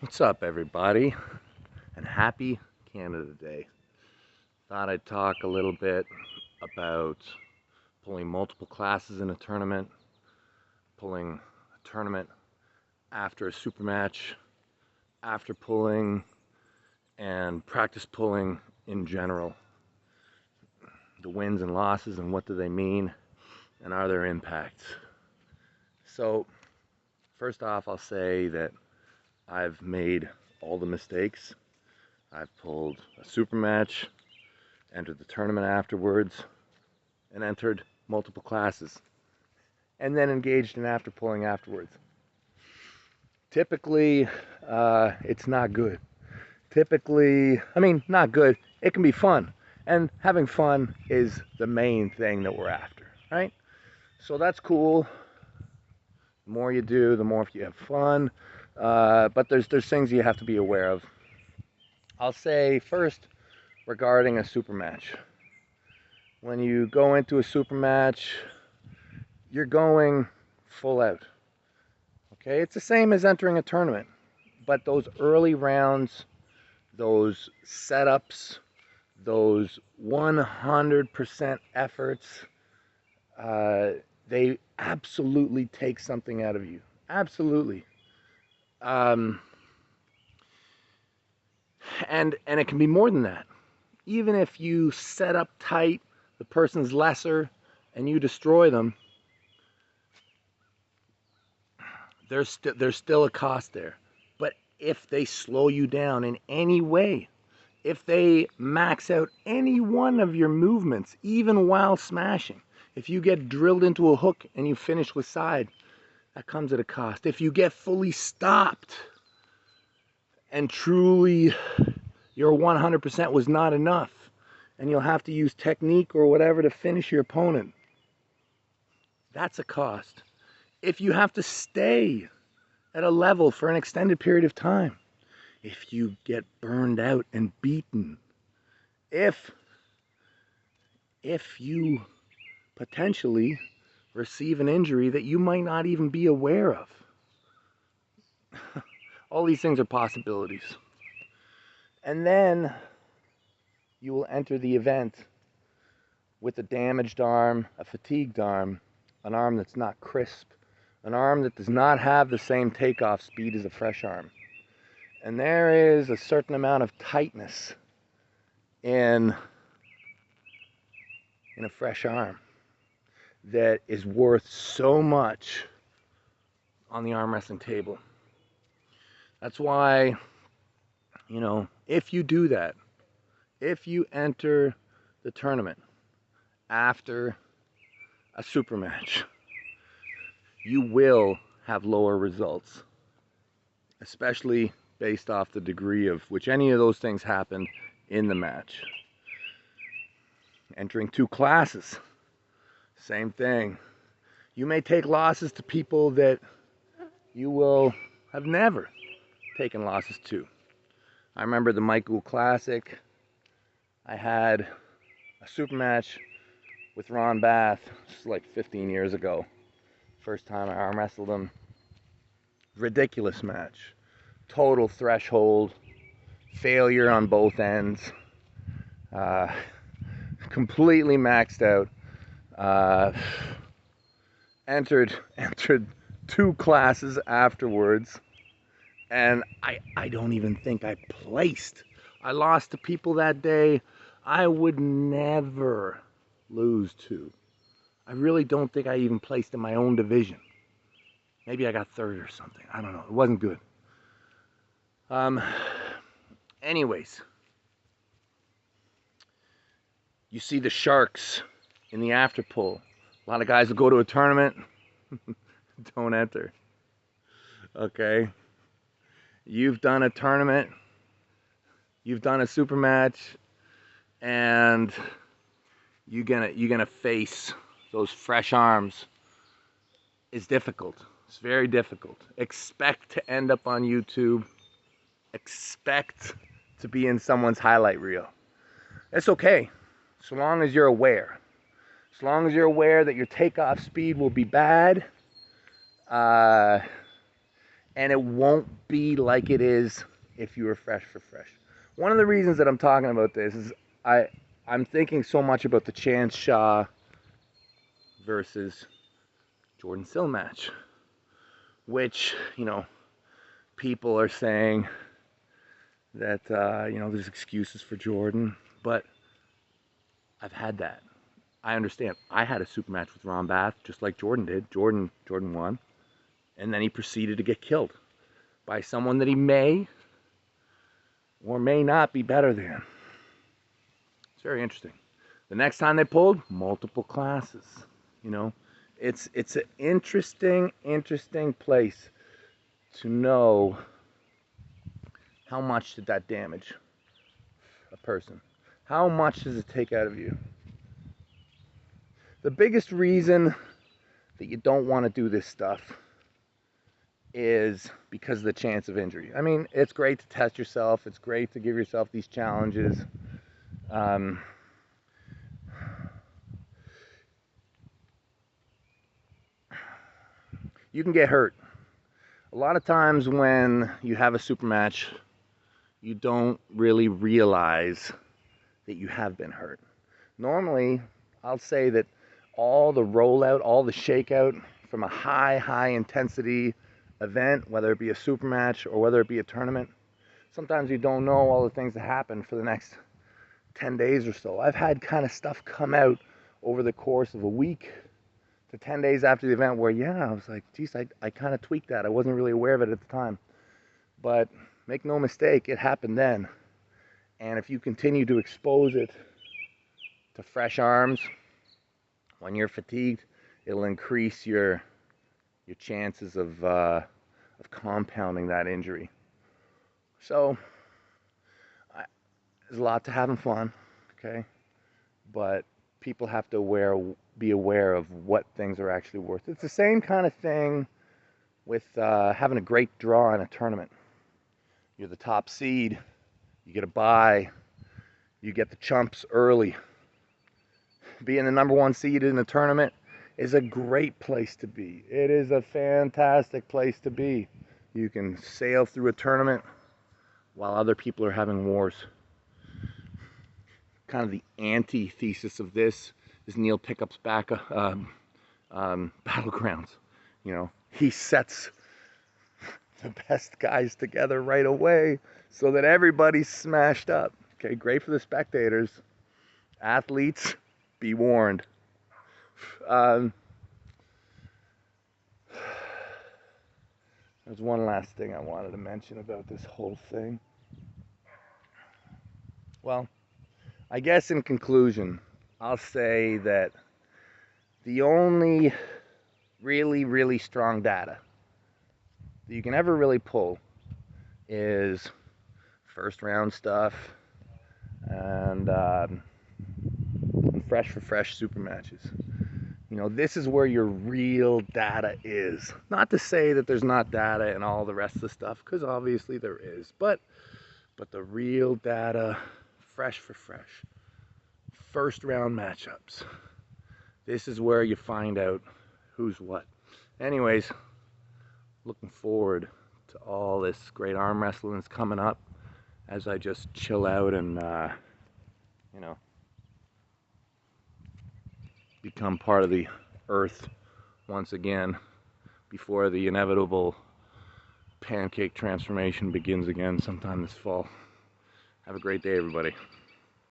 What's up, everybody, and happy Canada Day. Thought I'd talk a little bit about pulling multiple classes in a tournament, pulling a tournament after a super match, after pulling, and practice pulling in general. The wins and losses, and what do they mean, and are there impacts? So, first off, I'll say that I've made all the mistakes. I've pulled a super match, entered the tournament afterwards, and entered multiple classes, and then engaged in after pulling afterwards. Typically, it's not good. Not good. It can be fun, and having fun is the main thing that we're after, right? So that's cool. The more you do, the more you have fun. But there's things you have to be aware of. I'll say first, regarding a super match. When you go into a super match, you're going full out. Okay, it's the same as entering a tournament, but those early rounds, those setups, those 100% efforts, they absolutely take something out of you. Absolutely. And it can be more than that. Even if you set up tight, the person's lesser, and you destroy them, there's still a cost there. But if they slow you down in any way, if they max out any one of your movements, even while smashing, if you get drilled into a hook and you finish with side, that comes at a cost. If you get fully stopped and truly your 100% was not enough, and you'll have to use technique or whatever to finish your opponent, that's a cost. If you have to stay at a level for an extended period of time, if you get burned out and beaten, if you potentially receive an injury that you might not even be aware of. All these things are possibilities. And then you will enter the event with a damaged arm, a fatigued arm, an arm that's not crisp, an arm that does not have the same takeoff speed as a fresh arm. And there is a certain amount of tightness in a fresh arm that is worth so much on the arm wrestling table. That's why, if you do that, if you enter the tournament after a super match, you will have lower results, especially based off the degree of which any of those things happened in the match. Entering two classes, same thing. You may take losses to people that you will have never taken losses to. I remember the Mike Gould Classic. I had a super match with Ron Bath, this is like 15 years ago. First time I arm wrestled him. Ridiculous match. Total threshold. Failure on both ends. Completely maxed out. Entered two classes afterwards, and I don't even think I placed. I lost to people that day I would never lose to. I really don't think I even placed in my own division. Maybe I got third or something. I don't know. It wasn't good. Anyways, you see the sharks in the after pull. A lot of guys will go to a tournament, don't enter. Okay? You've done a tournament, you've done a super match, and you're gonna face those fresh arms. It's difficult. It's very difficult. Expect to end up on YouTube. Expect to be in someone's highlight reel. It's okay, so long as you're aware. As long as you're aware that your takeoff speed will be bad, and it won't be like it is if you were fresh for fresh. One of the reasons that I'm talking about this is I'm thinking so much about the Chance Shaw versus Jordan Sill match, which, you know, people are saying that, you know, there's excuses for Jordan, but I've had that. I understand. I had a super match with Ron Bath, just like Jordan did. Jordan won, and then he proceeded to get killed by someone that he may or may not be better than. It's very interesting. The next time they pulled, multiple classes. You know, it's an interesting place to know how much did that damage a person. How much does it take out of you? The biggest reason that you don't want to do this stuff is because of the chance of injury. I mean, it's great to test yourself. It's great to give yourself these challenges. You can get hurt. A lot of times when you have a super match, you don't really realize that you have been hurt. Normally, I'll say that all the rollout, all the shakeout from a high intensity event, whether it be a super match or whether it be a tournament, sometimes you don't know all the things that happen for the next 10 days or so. I've had kind of stuff come out over the course of a week to 10 days after the event where, yeah, I was like, geez, I kind of tweaked that. I wasn't really aware of it at the time. But make no mistake, it happened then. And if you continue to expose it to fresh arms, when you're fatigued, it'll increase your chances of compounding that injury. So there's a lot to having fun, okay? But people have to be aware of what things are actually worth. It's the same kind of thing with having a great draw in a tournament. You're the top seed, you get a bye, you get the chumps early. Being the number one seed in a tournament is a great place to be. It is a fantastic place to be. You can sail through a tournament while other people are having wars. Kind of the antithesis of this is Neil Pickup's Battlegrounds. You know, he sets the best guys together right away so that everybody's smashed up. Okay, great for the spectators. Athletes, be warned. There's one last thing I wanted to mention about this whole thing. Well, I guess in conclusion, I'll say that the only really strong data that you can ever really pull is first round stuff and fresh for fresh super matches. You know, this is where your real data is. Not to say that there's not data and all the rest of the stuff, because obviously there is, but the real data, fresh for fresh, first round matchups. This is where you find out who's what. Anyways, looking forward to all this great arm wrestling that's coming up as I just chill out and, you know, become part of the earth once again before the inevitable pancake transformation begins again sometime this fall. Have a great day, everybody.